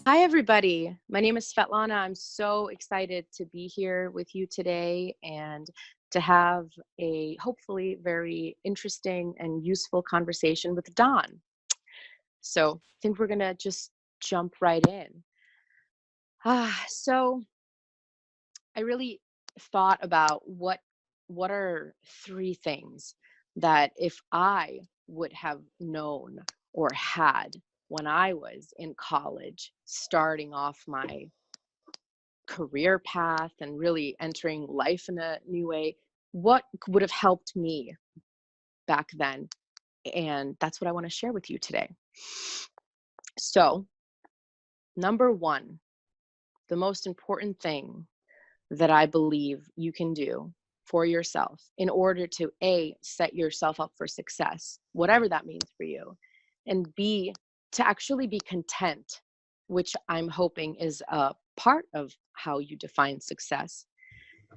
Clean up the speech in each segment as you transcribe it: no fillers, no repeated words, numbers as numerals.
Hi, everybody. My name is Svetlana. I'm so excited to be here with you today and to have a hopefully very interesting and useful conversation with Don. So I think we're going to just jump right in. So I really thought about what are three things that if I would have known or had when I was in college, starting off my career path and really entering life in a new way, what would have helped me back then? And that's what I want to share with you today. So, number one, the most important thing that I believe you can do for yourself in order to A, set yourself up for success, whatever that means for you, and B, to actually be content, which I'm hoping is a part of how you define success,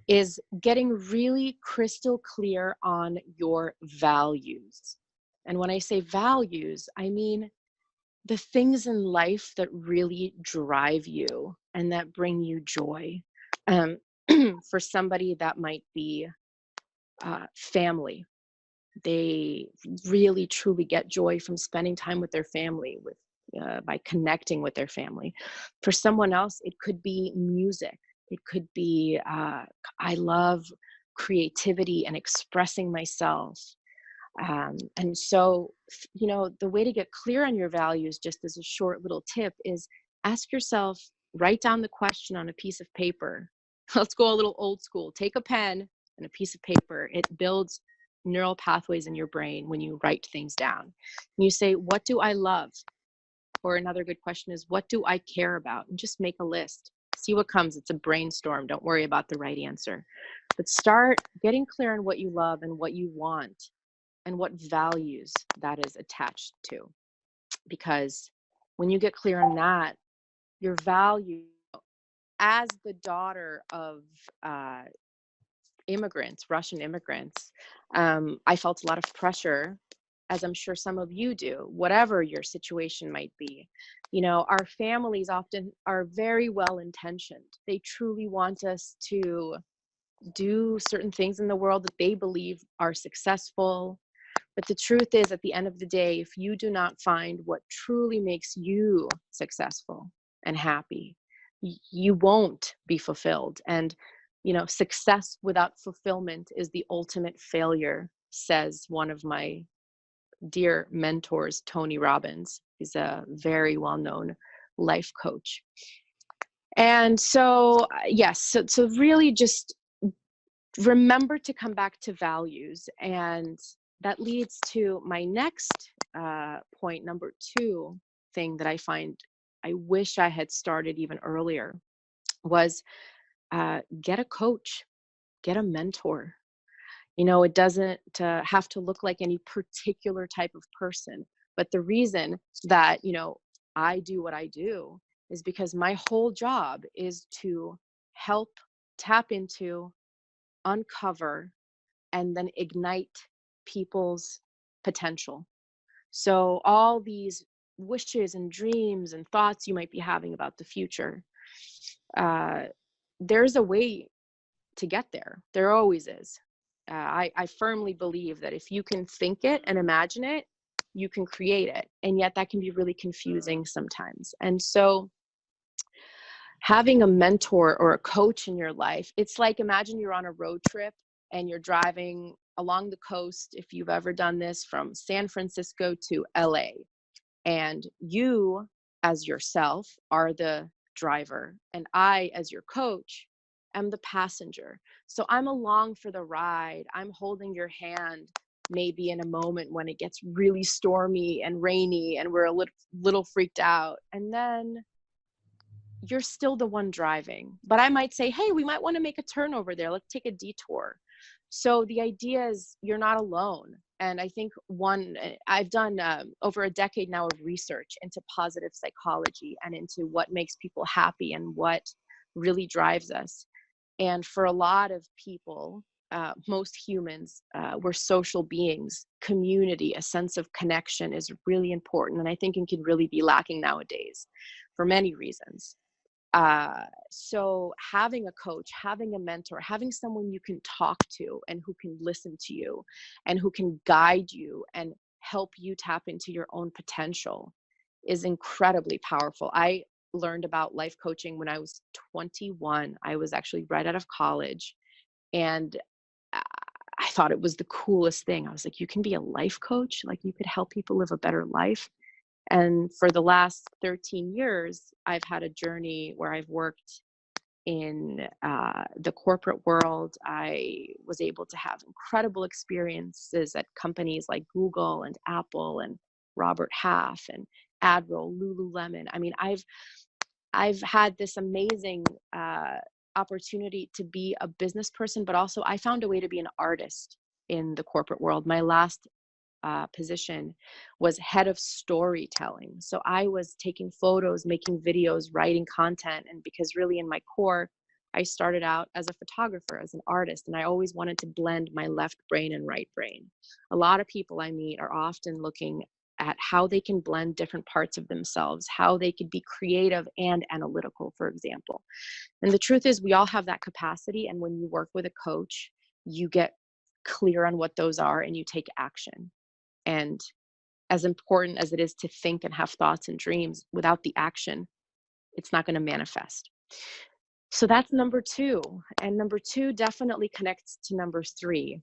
is getting really crystal clear on your values. And when I say values, I mean the things in life that really drive you and that bring you joy. Um, for somebody, that might be family. They really truly get joy from spending time with their family, with by connecting with their family. For someone else, it could be music. It could be I love creativity and expressing myself. And so, the way to get clear on your values, just as a short little tip, is ask yourself, write down the question on a piece of paper. Let's go a little old school. Take a pen and a piece of paper. It builds neural pathways in your brain when you write things down. And you say, what do I love? Or another good question is, what do I care about? And just make a list. See what comes. It's a brainstorm. Don't worry about the right answer. But start getting clear on what you love and what you want and what values that is attached to. Because when you get clear on that, your value as the daughter of immigrants, Russian immigrants, I felt a lot of pressure, as I'm sure some of you do, whatever your situation might be. Our families often are very well intentioned. They truly want us to do certain things in the world that they believe are successful. But the truth is, at the end of the day, if you do not find what truly makes you successful and happy, you won't be fulfilled. And, success without fulfillment is the ultimate failure, says one of my dear mentors, Tony Robbins. He's a very well known life coach. And so, yes, so really just remember to come back to values. And that leads to my next point, number two thing that I find I wish I had started even earlier was get a coach, get a mentor. It doesn't have to look like any particular type of person. But the reason that, I do what I do is because my whole job is to help tap into, uncover, and then ignite people's potential. So all these wishes and dreams and thoughts you might be having about the future, uh, there's a way to get there. There always is. I firmly believe that if you can think it and imagine it, you can create it. And yet that can be really confusing sometimes. And so having a mentor or a coach in your life, it's like, imagine you're on a road trip and you're driving along the coast, if you've ever done this, from San Francisco to LA. And you, as yourself, are the driver, and I, as your coach, am the passenger. So I'm along for the ride. I'm holding your hand, maybe in a moment when it gets really stormy and rainy and we're a little freaked out. And then you're still the one driving. But I might say, hey, we might want to make a turn over there. Let's take a detour. So the idea is you're not alone. And I think I've done over a decade now of research into positive psychology and into what makes people happy and what really drives us. And for a lot of people, most humans, we're social beings. Community, a sense of connection is really important. And I think it can really be lacking nowadays. for many reasons. So having a coach, having a mentor, having someone you can talk to and who can listen to you and who can guide you and help you tap into your own potential is incredibly powerful. I learned about life coaching when I was 21. I was actually right out of college, and I I thought it was the coolest thing. I was like, you can be a life coach, like you could help people live a better life. And for the last 13 years, I've had a journey where I've worked in the corporate world. I was able to have incredible experiences at companies like Google and Apple and Robert Half and Admiral, Lululemon. I mean, I've had this amazing opportunity to be a business person, but also I found a way to be an artist in the corporate world. My last position was head of storytelling. So I was taking photos, making videos, writing content. And because really in my core, I started out as a photographer, as an artist, and I always wanted to blend my left brain and right brain. A lot of people I meet are often looking at how they can blend different parts of themselves, how they could be creative and analytical, for example. And the truth is, we all have that capacity. And when you work with a coach, you get clear on what those are and you take action. And as important as it is to think and have thoughts and dreams, without the action, it's not going to manifest. So that's number two. And number two definitely connects to number three,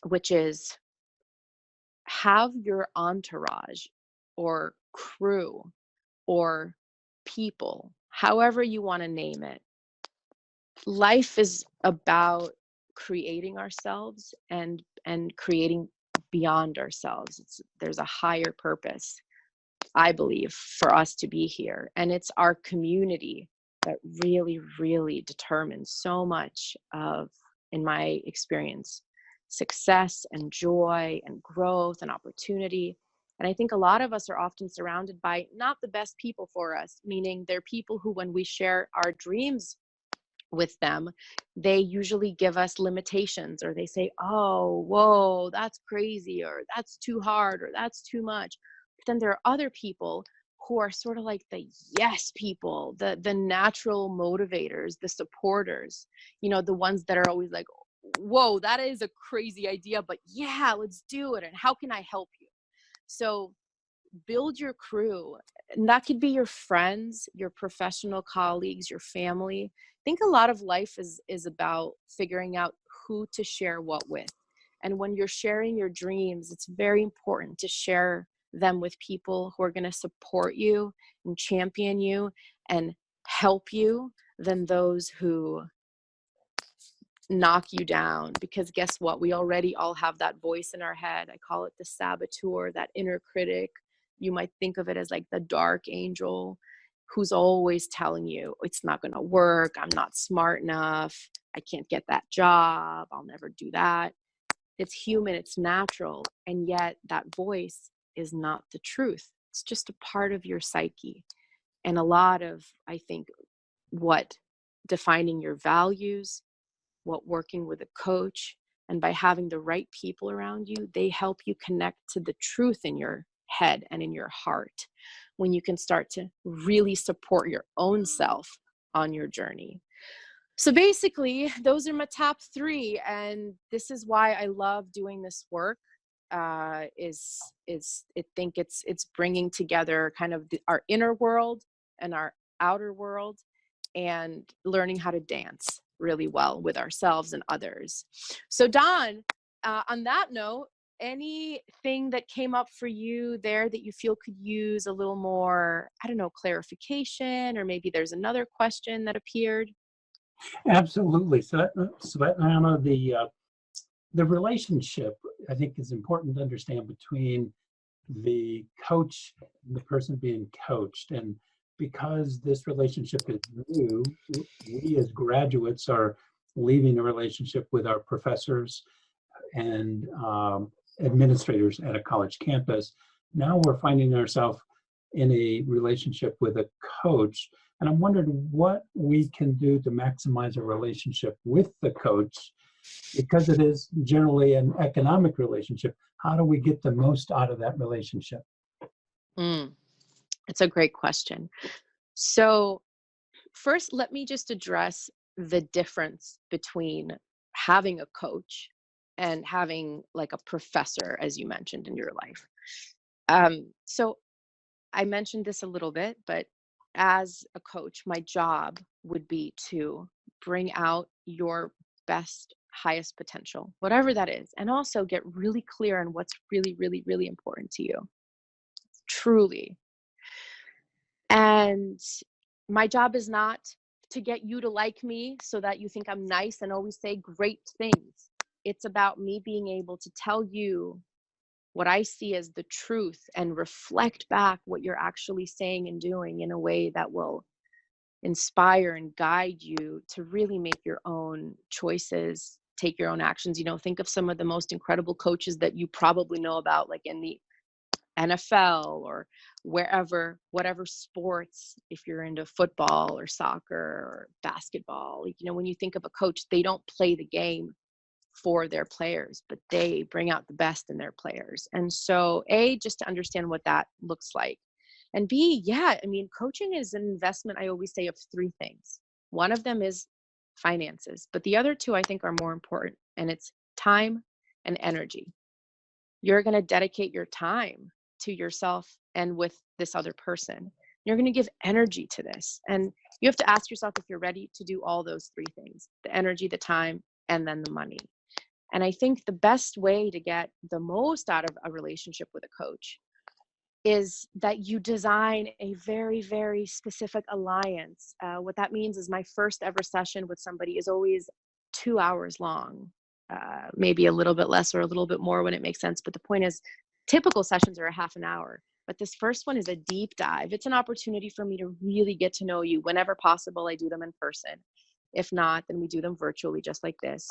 which is have your entourage or crew or people, however you want to name it. Life is about creating ourselves and creating beyond ourselves. There's a higher purpose, I believe, for us to be here. And it's our community that really, really determines so much of, in my experience, success and joy and growth and opportunity. And I think a lot of us are often surrounded by not the best people for us, meaning they're people who, when we share our dreams with them, they usually give us limitations, or they say, oh, whoa, that's crazy, or that's too hard, or that's too much. But then there are other people who are sort of like the yes people, the natural motivators, the supporters, the ones that are always like, whoa, that is a crazy idea, but yeah, let's do it. And how can I help you? So build your crew, and that could be your friends, your professional colleagues, your family. I think a lot of life is about figuring out who to share what with. And when you're sharing your dreams, it's very important to share them with people who are going to support you and champion you and help you than those who knock you down. Because guess what? We already all have that voice in our head. I call it the saboteur, that inner critic. You might think of it as like the dark angel who's always telling you it's not going to work. I'm not smart enough. I can't get that job. I'll never do that. It's human. It's natural. And yet that voice is not the truth. It's just a part of your psyche. And a lot of, I think, what defining your values, what working with a coach, and by having the right people around you, they help you connect to the truth in your head and in your heart, when you can start to really support your own self on your journey. So basically, those are my top three, and this is why I love doing this work. I think it's bringing together kind of our inner world and our outer world, and learning how to dance really well with ourselves and others. So Don, on that note, anything that came up for you there that you feel could use a little more, I don't know, clarification, or maybe there's another question that appeared? Absolutely. So, Svetlana, the relationship, I think, is important to understand between the coach and the person being coached. And because this relationship is new, we as graduates are leaving a relationship with our professors and administrators at a college campus. Now we're finding ourselves in a relationship with a coach. And I'm wondering what we can do to maximize a relationship with the coach, because it is generally an economic relationship. How do we get the most out of that relationship? It's a great question. So, first, let me just address the difference between having a coach and having like a professor, as you mentioned in your life. So, I mentioned this a little bit, but as a coach, my job would be to bring out your best, highest potential, whatever that is, and also get really clear on what's really, really, really important to you, truly. And my job is not to get you to like me so that you think I'm nice and always say great things. It's about me being able to tell you what I see as the truth and reflect back what you're actually saying and doing in a way that will inspire and guide you to really make your own choices, take your own actions. Think of some of the most incredible coaches that you probably know about, like in the NFL or wherever, whatever sports, if you're into football or soccer or basketball. When you think of a coach, they don't play the game for their players, but they bring out the best in their players. And so, A, just to understand what that looks like. And B, yeah, I mean, coaching is an investment, I always say, of three things. One of them is finances, but the other two I think are more important, and it's time and energy. You're going to dedicate your time to yourself and with this other person. You're going to give energy to this. And you have to ask yourself if you're ready to do all those three things: the energy, the time, and then the money. And I think the best way to get the most out of a relationship with a coach is that you design a very, very specific alliance. What that means is my first ever session with somebody is always 2 hours long, maybe a little bit less or a little bit more when it makes sense. But the point is, typical sessions are a half an hour. But this first one is a deep dive. It's an opportunity for me to really get to know you. Whenever possible, I do them in person. If not, then we do them virtually, just like this.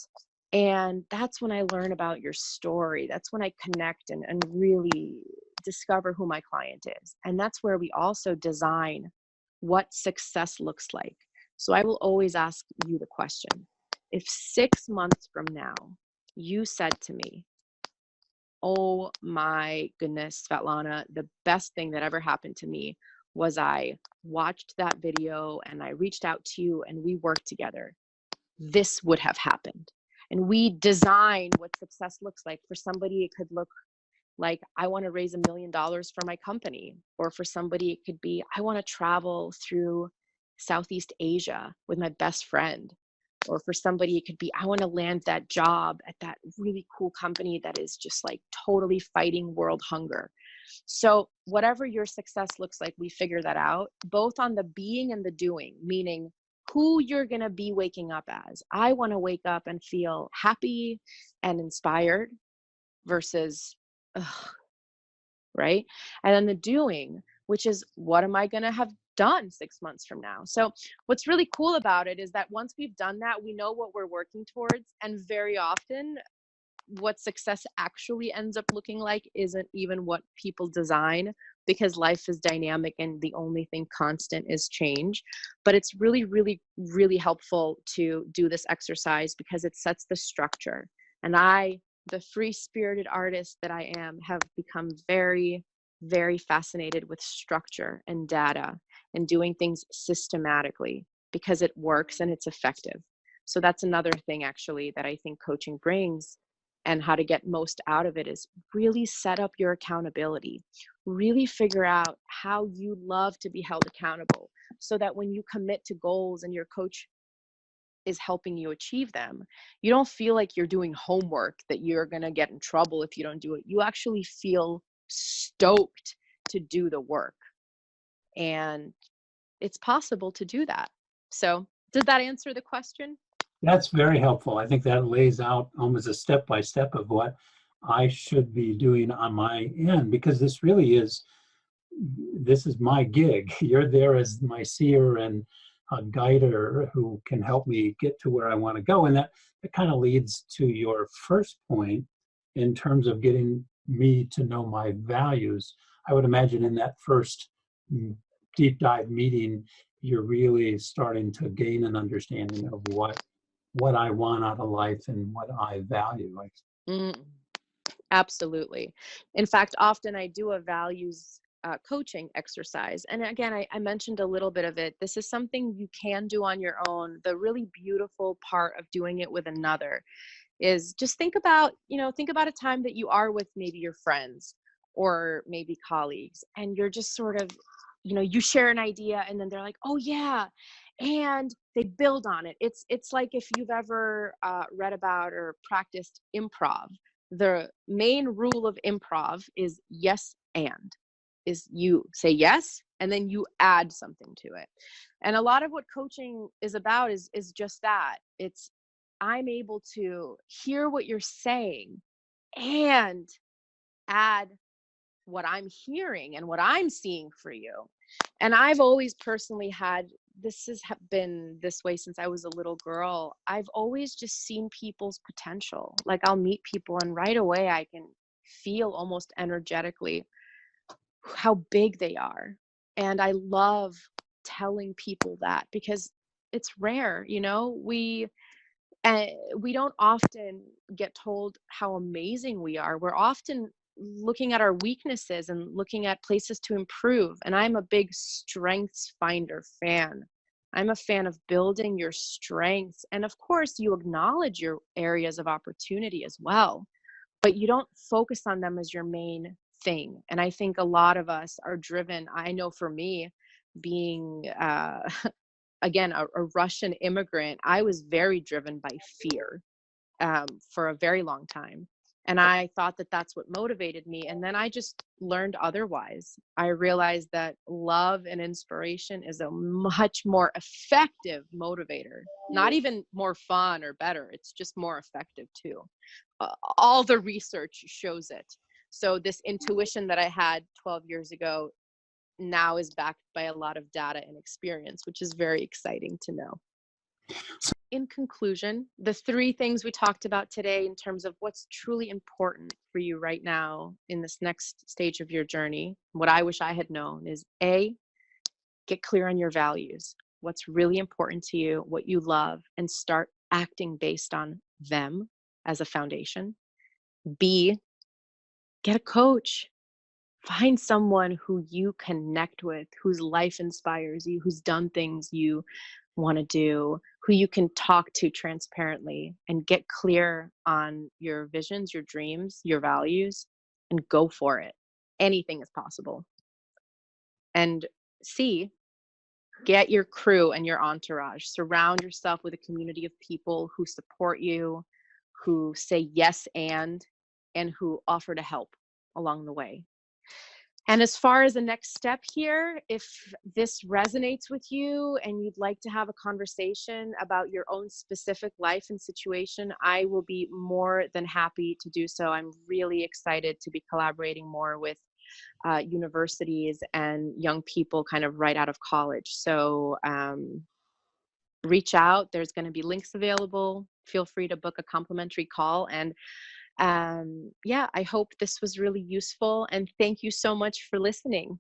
And that's when I learn about your story. That's when I connect and really discover who my client is. And that's where we also design what success looks like. So I will always ask you the question: if 6 months from now you said to me, "Oh my goodness, Svetlana, the best thing that ever happened to me was I watched that video and I reached out to you and we worked together," this would have happened. And we design what success looks like. For somebody, it could look like, I want to raise $1 million for my company. Or for somebody, it could be, I want to travel through Southeast Asia with my best friend. Or for somebody, it could be, I want to land that job at that really cool company that is just like totally fighting world hunger. So whatever your success looks like, we figure that out, both on the being and the doing, meaning who you're going to be waking up as. I want to wake up and feel happy and inspired versus, ugh, right? And then the doing, which is, what am I going to have done 6 months from now? So what's really cool about it is that once we've done that, we know what we're working towards. And very often, what success actually ends up looking like isn't even what people design, because life is dynamic and the only thing constant is change. But it's really, really, really helpful to do this exercise because it sets the structure. And I, the free spirited artist that I am, have become very, very fascinated with structure and data and doing things systematically because it works and it's effective. So that's another thing actually that I think coaching brings, and how to get most out of it is really set up your accountability. Really figure out how you love to be held accountable so that when you commit to goals and your coach is helping you achieve them, you don't feel like you're doing homework that you're going to get in trouble if you don't do it. You actually feel stoked to do the work. And it's possible to do that. So, does that answer the question? That's very helpful. I think that lays out almost a step-by-step of what I should be doing on my end, because this is my gig. You're there as my seer and a guider who can help me get to where I want to go. And that kind of leads to your first point in terms of getting me to know my values. I would imagine in that first deep dive meeting, you're really starting to gain an understanding of what I want out of life and what I value. Like, Mm, absolutely. In fact, often I do a values coaching exercise. And again, I mentioned a little bit of it. This is something you can do on your own. The really beautiful part of doing it with another is just think about a time that you are with maybe your friends or maybe colleagues, and you're just sort of, you share an idea and then they're like, oh yeah, and they build on it. It's like if you've ever read about or practiced improv. The main rule of improv is yes and, is you say yes and then you add something to it. And a lot of what coaching is about is just that. It's, I'm able to hear what you're saying and add what I'm hearing and what I'm seeing for you. And I've always personally had, been this way since I was a little girl. I've always just seen people's potential. Like I'll meet people and right away I can feel almost energetically how big they are. And I love telling people that because it's rare, and we don't often get told how amazing we are. We're often looking at our weaknesses and looking at places to improve. And I'm a big strengths finder fan. I'm a fan of building your strengths. And of course, you acknowledge your areas of opportunity as well, but you don't focus on them as your main thing. And I think a lot of us are driven. I know for me, being again, a Russian immigrant, I was very driven by fear for a very long time. And I thought that that's what motivated me. And then I just learned otherwise. I realized that love and inspiration is a much more effective motivator, not even more fun or better. It's just more effective too. All the research shows it. So this intuition that I had 12 years ago now is backed by a lot of data and experience, which is very exciting to know. In conclusion, the three things we talked about today in terms of what's truly important for you right now in this next stage of your journey, what I wish I had known is A, get clear on your values, what's really important to you, what you love, and start acting based on them as a foundation. B, get a coach. Find someone who you connect with, whose life inspires you, who's done things you want to do, who you can talk to transparently and get clear on your visions, your dreams, your values, and go for it. Anything is possible. And C, get your crew and your entourage. Surround yourself with a community of people who support you, who say yes and who offer to help along the way. And as far as the next step here, if this resonates with you and you'd like to have a conversation about your own specific life and situation, I will be more than happy to do so. I'm really excited to be collaborating more with universities and young people kind of right out of college. So reach out. There's going to be links available. Feel free to book a complimentary call. And yeah, I hope this was really useful, and thank you so much for listening.